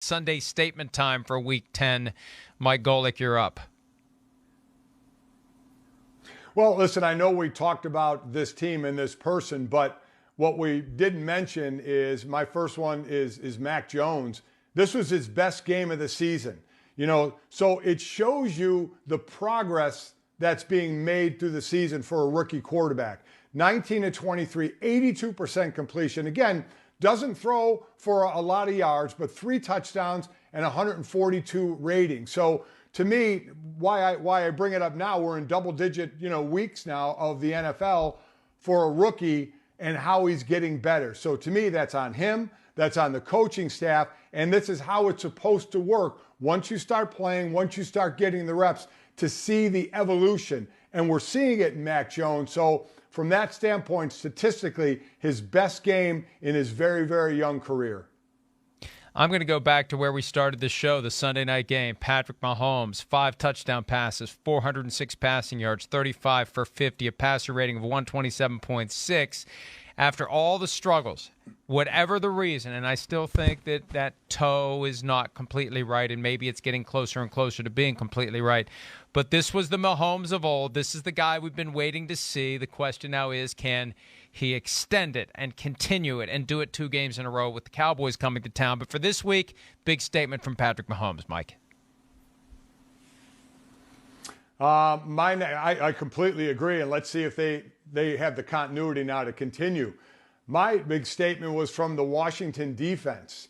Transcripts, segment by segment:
Sunday statement time for Week 10. Mike Golic, you're up. Well, listen, I know we talked about this team and this person, but what we didn't mention is my first one is Mac Jones. This was his best game of the season. So it shows you the progress that's being made through the season for a rookie quarterback. 19 to 23, 82% completion. Again, doesn't throw for a lot of yards, but 3 touchdowns and 142 rating. So to me, why I bring it up now, we're in double-digit weeks now of the NFL for a rookie and how he's getting better. So to me, that's on him, that's on the coaching staff, and this is how it's supposed to work. Once you start playing, once you start getting the reps, to see the evolution. And we're seeing it in Mac Jones. So from that standpoint, statistically, his best game in his very, very young career. I'm going to go back to where we started the show, the Sunday night game. Patrick Mahomes, 5 touchdown passes, 406 passing yards, 35 for 50, a passer rating of 127.6. After all the struggles, whatever the reason, and I still think that toe is not completely right, and maybe it's getting closer and closer to being completely right. But this was the Mahomes of old. This is the guy we've been waiting to see. The question now is, can he extend it and continue it and do it 2 games in a row with the Cowboys coming to town? But for this week, big statement from Patrick Mahomes, Mike. I completely agree, and let's see if they have the continuity now to continue. My big statement was from the Washington defense.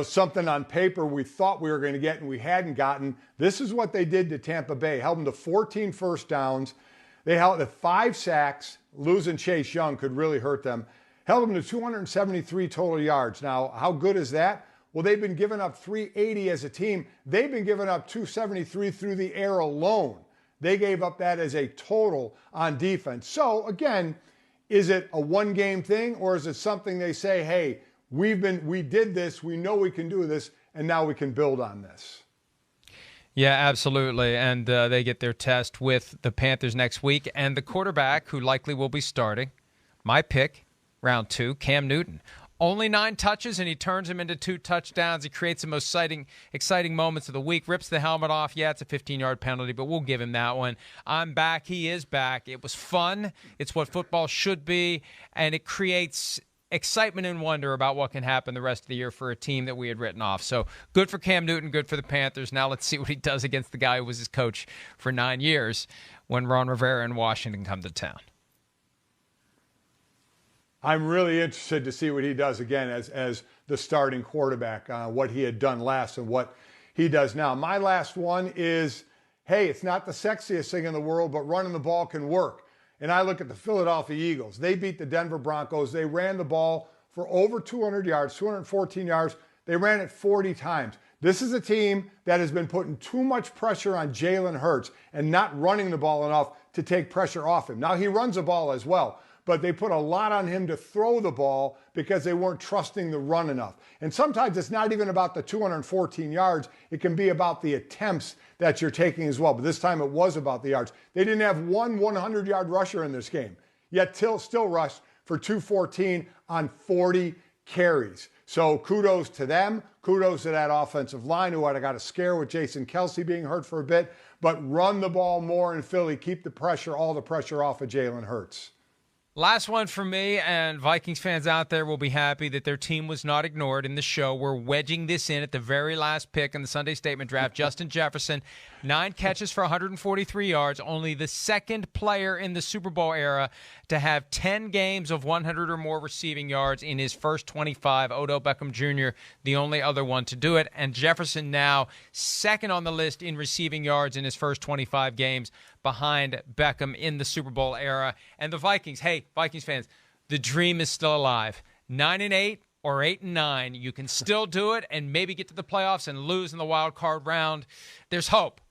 Something on paper we thought we were going to get and we hadn't gotten. This is what they did to Tampa Bay. Held them to 14 first downs. They held to 5 sacks. Losing Chase Young could really hurt them. Held them to 273 total yards. Now, how good is that? Well, they've been giving up 380 as a team. They've been giving up 273 through the air alone. They gave up that as a total on defense. So, again, is it a one-game thing, or is it something they say, hey, we did this, we know we can do this, and now we can build on this? Yeah, absolutely. And they get their test with the Panthers next week. And the quarterback, who likely will be starting, my pick, round 2, Cam Newton. Only 9 touches, and he turns him into 2 touchdowns. He creates the most exciting moments of the week, rips the helmet off. Yeah, it's a 15-yard penalty, but we'll give him that one. I'm back. He is back. It was fun. It's what football should be, and it creates excitement and wonder about what can happen the rest of the year for a team that we had written off. So good for Cam Newton, good for the Panthers. Now let's see what he does against the guy who was his coach for 9 years when Ron Rivera and Washington come to town. I'm really interested to see what he does again as the starting quarterback, what he had done last and what he does now. My last one is, hey, it's not the sexiest thing in the world, but running the ball can work. And I look at the Philadelphia Eagles. They beat the Denver Broncos. They ran the ball for over 200 yards, 214 yards. They ran it 40 times. This is a team that has been putting too much pressure on Jalen Hurts and not running the ball enough to take pressure off him. Now, he runs the ball as well, but they put a lot on him to throw the ball because they weren't trusting the run enough. And sometimes it's not even about the 214 yards. It can be about the attempts that you're taking as well. But this time it was about the yards. They didn't have one 100-yard rusher in this game, yet still rushed for 214 on 40 carries. So kudos to them. Kudos to that offensive line who had got a scare with Jason Kelce being hurt for a bit. But run the ball more in Philly. Keep the pressure, all the pressure off of Jalen Hurts. Last one for me, and Vikings fans out there will be happy that their team was not ignored in the show. We're wedging this in at the very last pick in the Sunday Statement Draft. Justin Jefferson, 9 catches for 143 yards, only the second player in the Super Bowl era to have 10 games of 100 or more receiving yards in his first 25. Odell Beckham Jr., the only other one to do it. And Jefferson now second on the list in receiving yards in his first 25 games, behind Beckham in the Super Bowl era. And the Vikings, hey, Vikings fans, the dream is still alive. 9-8 or 8-9, you can still do it and maybe get to the playoffs and lose in the wild card round. There's hope.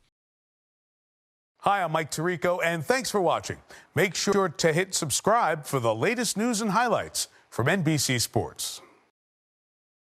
Hi, I'm Mike Tirico, and thanks for watching. Make sure to hit subscribe for the latest news and highlights from NBC Sports.